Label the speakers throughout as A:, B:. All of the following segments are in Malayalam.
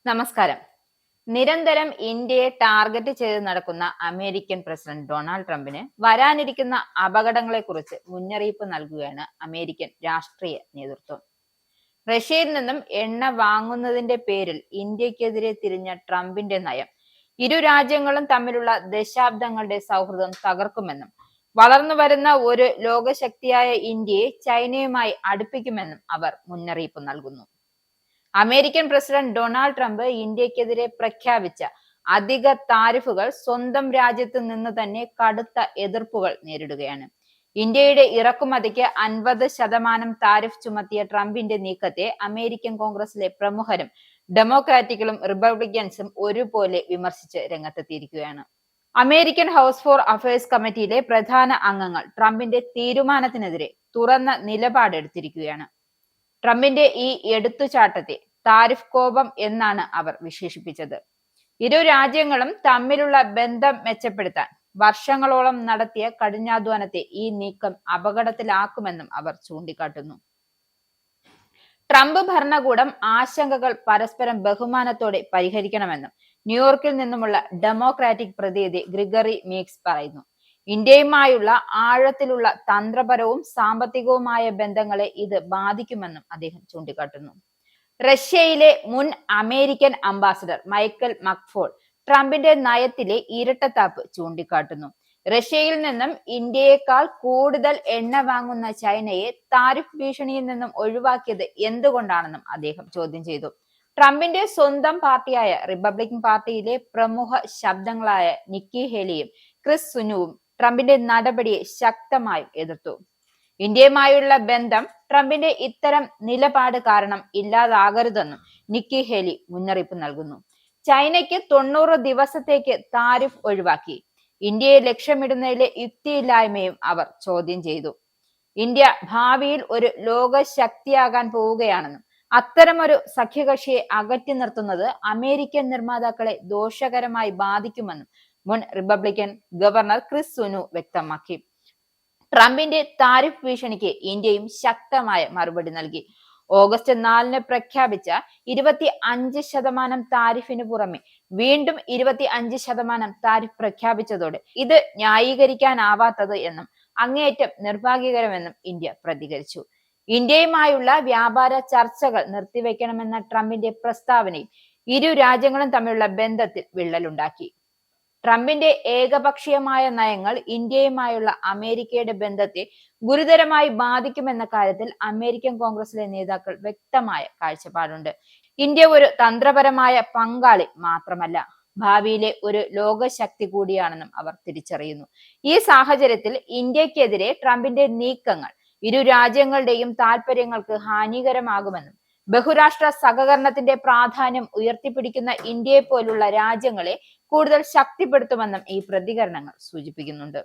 A: നമസ്കാരം. നിരന്തരം ഇന്ത്യയെ ടാർഗറ്റ് ചെയ്ത് നടക്കുന്ന അമേരിക്കൻ പ്രസിഡന്റ് ഡൊണാൾഡ് ട്രംപിന് വരാനിരിക്കുന്ന അപകടങ്ങളെക്കുറിച്ച് മുന്നറിയിപ്പ് നൽകുകയാണ് അമേരിക്കൻ രാഷ്ട്രീയ നേതൃത്വം. റഷ്യയിൽ നിന്നും എണ്ണ വാങ്ങുന്നതിന്റെ പേരിൽ ഇന്ത്യക്കെതിരെ തിരിഞ്ഞ ട്രംപിന്റെ നയം ഇരു രാജ്യങ്ങളും തമ്മിലുള്ള ദശാബ്ദങ്ങളുടെ സൗഹൃദം തകർക്കുമെന്നും വളർന്നു വരുന്ന ഒരു ലോകശക്തിയായ ഇന്ത്യയെ ചൈനയുമായി അടുപ്പിക്കുമെന്നും അവർ മുന്നറിയിപ്പ് നൽകുന്നു. അമേരിക്കൻ പ്രസിഡന്റ് ഡൊണാൾഡ് ട്രംപ് ഇന്ത്യക്കെതിരെ പ്രഖ്യാപിച്ച അധിക താരിഫുകൾ സ്വന്തം രാജ്യത്ത് നിന്ന് തന്നെ കടുത്ത എതിർപ്പുകൾ നേരിടുകയാണ്. ഇന്ത്യയുടെ ഇറക്കുമതിക്ക് 50% താരിഫ് ചുമത്തിയ ട്രംപിന്റെ നീക്കത്തെ അമേരിക്കൻ കോൺഗ്രസിലെ പ്രമുഖരും ഡെമോക്രാറ്റുകളും റിപ്പബ്ലിക്കൻസും ഒരുപോലെ വിമർശിച്ച് രംഗത്തെത്തിയിരിക്കുകയാണ്. അമേരിക്കൻ ഹൗസ് ഫോർ അഫയേഴ്സ് കമ്മിറ്റിയിലെ പ്രധാന അംഗങ്ങൾ ട്രംപിന്റെ തീരുമാനത്തിനെതിരെ തുറന്ന നിലപാടെടുത്തിരിക്കുകയാണ്. ട്രംപിന്റെ ഈ എടുത്തുചാട്ടത്തെ താരിഫ് കോപം എന്നാണ് അവർ വിശേഷിപ്പിച്ചത്. ഇരു രാജ്യങ്ങളും തമ്മിലുള്ള ബന്ധം മെച്ചപ്പെടുത്താൻ വർഷങ്ങളോളം നടത്തിയ കഠിനാധ്വാനത്തെ ഈ നീക്കം അപകടത്തിലാക്കുമെന്നും അവർ ചൂണ്ടിക്കാട്ടുന്നു. ട്രംപ് ഭരണകൂടം ആശങ്കകൾ പരസ്പരം ബഹുമാനത്തോടെ പരിഹരിക്കണമെന്നും ന്യൂയോർക്കിൽ നിന്നുമുള്ള ഡെമോക്രാറ്റിക് പ്രതിനിധി ഗ്രിഗറി മീക്സ് പറയുന്നു. ഇന്ത്യയുമായുള്ള ആഴത്തിലുള്ള തന്ത്രപരവും സാമ്പത്തികവുമായ ബന്ധങ്ങളെ ഇത് ബാധിക്കുമെന്നും അദ്ദേഹം ചൂണ്ടിക്കാട്ടുന്നു. റഷ്യയിലെ മുൻ അമേരിക്കൻ അംബാസഡർ മൈക്കൽ മക്ഫോൾ ട്രംപിന്റെ നയത്തിലെ ഇരട്ടത്താപ്പ് ചൂണ്ടിക്കാട്ടുന്നു. റഷ്യയിൽ നിന്നും ഇന്ത്യയേക്കാൾ കൂടുതൽ എണ്ണ വാങ്ങുന്ന ചൈനയെ താരിഫ് ഭീഷണിയിൽ നിന്നും ഒഴിവാക്കിയത് എന്തുകൊണ്ടാണെന്നും അദ്ദേഹം ചോദ്യം ചെയ്തു. ട്രംപിന്റെ സ്വന്തം പാർട്ടിയായ റിപ്പബ്ലിക്കൻ പാർട്ടിയിലെ പ്രമുഖ ശബ്ദങ്ങളായ നിക്കി ഹേലിയും ക്രിസ് സുനുവും ട്രംപിന്റെ നടപടിയെ ശക്തമായും എതിർത്തു. ഇന്ത്യയുമായുള്ള ബന്ധം ട്രംപിന്റെ ഇത്തരം നിലപാട് കാരണം ഇല്ലാതാകരുതെന്നും നിക്കി ഹേലി മുന്നറിയിപ്പ് നൽകുന്നു. ചൈനയ്ക്ക് 90 ദിവസത്തേക്ക് താരിഫ് ഒഴിവാക്കി ഇന്ത്യയെ ലക്ഷ്യമിടുന്നതിലെ യുക്തിയില്ലായ്മയും അവർ ചോദ്യം ചെയ്തു. ഇന്ത്യ ഭാവിയിൽ ഒരു ലോക ശക്തിയാകാൻ പോവുകയാണെന്നും അത്തരമൊരു സഖ്യകക്ഷിയെ അകറ്റി നിർത്തുന്നത് അമേരിക്കൻ നിർമ്മാതാക്കളെ ദോഷകരമായി ബാധിക്കുമെന്നും മുൻ റിപ്പബ്ലിക്കൻ ഗവർണർ ക്രിസ് സുനു വ്യക്തമാക്കി. ട്രംപിന്റെ താരിഫ് ഭീഷണിക്ക് ഇന്ത്യയും ശക്തമായ മറുപടി നൽകി. ഓഗസ്റ്റ് 4 പ്രഖ്യാപിച്ച 25% താരിഫിന് പുറമെ വീണ്ടും 25% താരിഫ് പ്രഖ്യാപിച്ചതോടെ ഇത് ന്യായീകരിക്കാനാവാത്തത് എന്നും അങ്ങേയറ്റം നിർഭാഗ്യകരമെന്നും ഇന്ത്യ പ്രതികരിച്ചു. ഇന്ത്യയുമായുള്ള വ്യാപാര ചർച്ചകൾ നിർത്തിവെക്കണമെന്ന ട്രംപിന്റെ പ്രസ്താവനയിൽ ഇരു രാജ്യങ്ങളും തമ്മിലുള്ള ബന്ധത്തിൽ വിള്ളലുണ്ടാക്കി. ട്രംപിന്റെ ഏകപക്ഷീയമായ നയങ്ങൾ ഇന്ത്യയുമായുള്ള അമേരിക്കയുടെ ബന്ധത്തെ ഗുരുതരമായി ബാധിക്കുമെന്ന കാര്യത്തിൽ അമേരിക്കൻ കോൺഗ്രസിലെ നേതാക്കൾ വ്യക്തമായ കാഴ്ചപ്പാടുണ്ട്. ഇന്ത്യ ഒരു തന്ത്രപരമായ പങ്കാളി മാത്രമല്ല, ഭാവിയിലെ ഒരു ലോകശക്തി കൂടിയാണെന്നും അവർ തിരിച്ചറിയുന്നു. ഈ സാഹചര്യത്തിൽ ഇന്ത്യക്കെതിരെ ട്രംപിന്റെ നീക്കങ്ങൾ ഇരു രാജ്യങ്ങളുടെയും താൽപര്യങ്ങൾക്ക് ഹാനികരമാകുമെന്നും ബഹുരാഷ്ട്ര സഹകരണത്തിന്റെ പ്രാധാന്യം ഉയർത്തിപ്പിടിക്കുന്ന ഇന്ത്യയെ പോലുള്ള രാജ്യങ്ങളെ കൂടുതൽ ശക്തിപ്പെടുത്തുമെന്നും ഈ പ്രതികരണങ്ങൾ സൂചിപ്പിക്കുന്നുണ്ട്.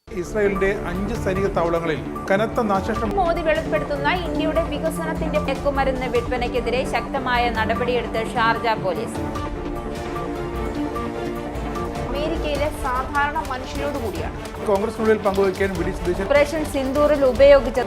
B: ഇസ്രായേലിന്റെ 5 സൈനിക താവളങ്ങളിൽ കനത്ത നാശനഷ്ടം.
A: മോദി വെളിപ്പെടുത്തുന്ന ഇന്ത്യയുടെ വികസനത്തിന്റെ മയക്കുമരുന്ന് വിൽപ്പനയ്ക്കെതിരെ ശക്തമായ നടപടിയെടുത്ത് ഷാർജ പോലീസ്. അമേരിക്കയിലെ സാധാരണ മനുഷ്യരോട് കൂടിയാണ്
B: കോൺഗ്രസിനുള്ളിൽ പങ്കുവയ്ക്കാൻ
A: ഓപ്പറേഷൻ സിന്ദൂറിൽ ഉപയോഗിച്ച